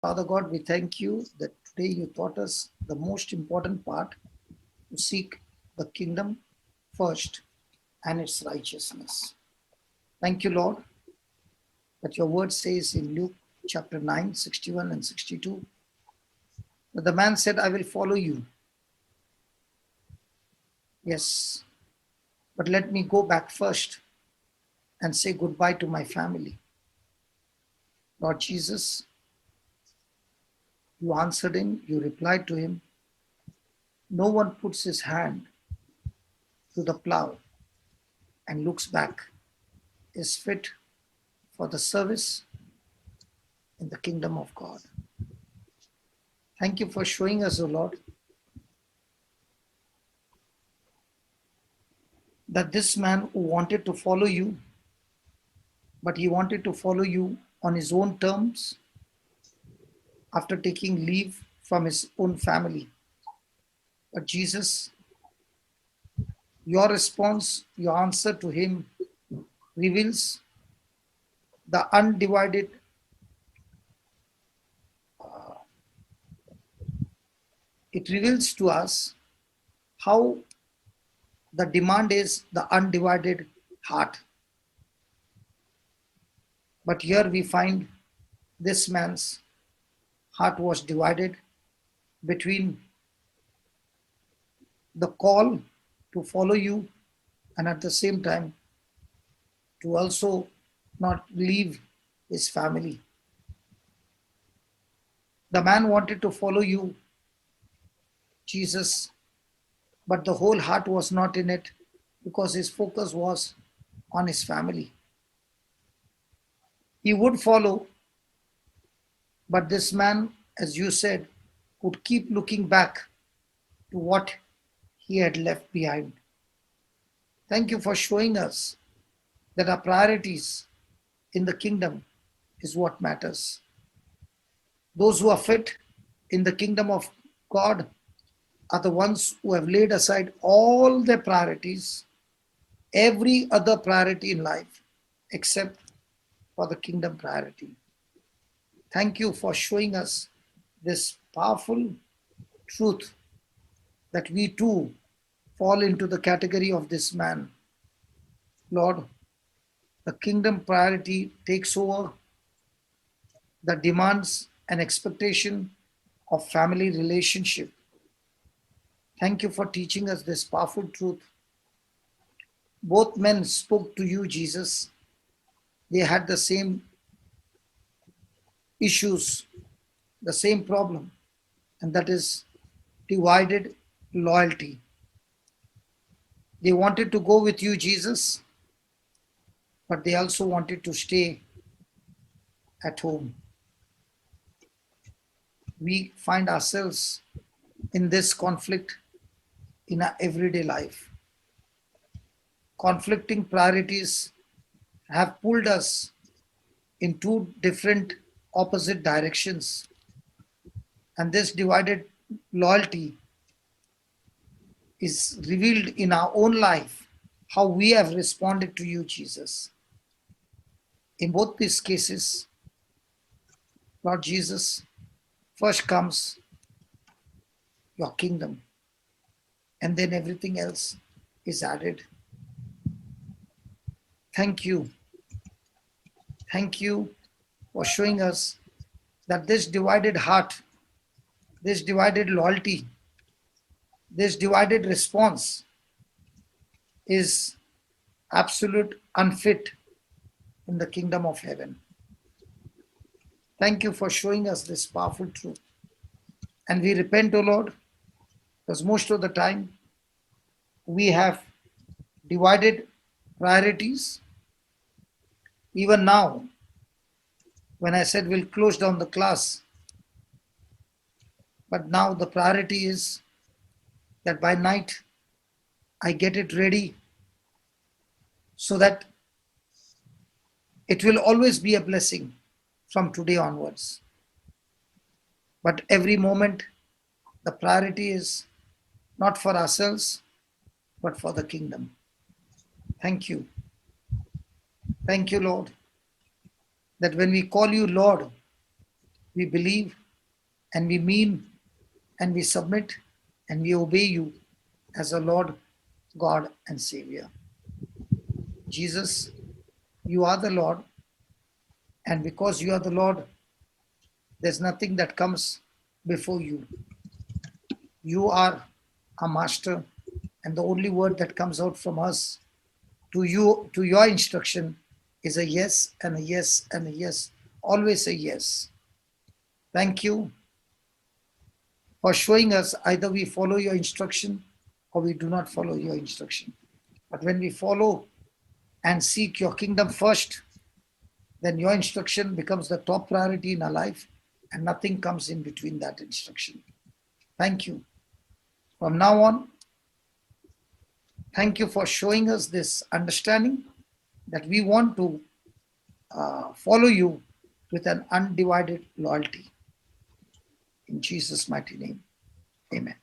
Father God, we thank you that today you taught us the most important part to seek the kingdom first and its righteousness. Thank you, Lord, that your word says in Luke chapter 9, 61 and 62, that the man said, I will follow you. Yes, but let me go back first and say goodbye to my family. Lord Jesus, you answered him, you replied to him, no one puts his hand to the plow and looks back, is fit for the service in the kingdom of God. Thank you for showing us, O Lord, that this man who wanted to follow you, but he wanted to follow you on his own terms after taking leave from his own family. But Jesus, your response, your answer to him reveals the undivided, it reveals to us how the demand is the undivided heart. But here we find this man's heart was divided between the call to follow you and at the same time to also not leave his family. The man wanted to follow you, Jesus, but the whole heart was not in it because his focus was on his family. He would follow, but this man, as you said, would keep looking back to what he had left behind. Thank you for showing us that our priorities in the kingdom is what matters. Those who are fit in the kingdom of God are the ones who have laid aside all their priorities, every other priority in life, except for the kingdom priority. Thank you for showing us this powerful truth that we too fall into the category of this man. Lord, the kingdom priority takes over the demands and expectation of family relationship. Thank you for teaching us this powerful truth. Both men spoke to you, Jesus. They had the same issues, the same problem, and that is divided loyalty. They wanted to go with you, Jesus, but they also wanted to stay at home. We find ourselves in this conflict in our everyday life. Conflicting priorities have pulled us in two different opposite directions. And this divided loyalty is revealed in our own life, how we have responded to you, Jesus. In both these cases, Lord Jesus, first comes your kingdom, and then everything else is added. Thank you. Thank you for showing us that this divided heart, this divided loyalty, this divided response is absolute unfit in the kingdom of heaven. Thank you for showing us this powerful truth. And we repent, O Lord, because most of the time we have divided priorities. Even now, when I said we'll close down the class, but now the priority is that by night I get it ready so that it will always be a blessing from today onwards. But every moment, the priority is not for ourselves, but for the kingdom. Thank you. Thank you, Lord, that when we call you Lord, we believe and we mean and we submit and we obey you as our Lord, God, and Savior. Jesus, you are the Lord, and because you are the Lord, there's nothing that comes before you. You are our master, and the only word that comes out from us to you, to your instruction, is a yes and a yes and a yes. Always a yes. Thank you for showing us either we follow your instruction or we do not follow your instruction. But when we follow and seek your kingdom first, then your instruction becomes the top priority in our life and nothing comes in between that instruction. Thank you. From now on, thank you for showing us this understanding that we want to follow you with an undivided loyalty. In Jesus' mighty name, amen.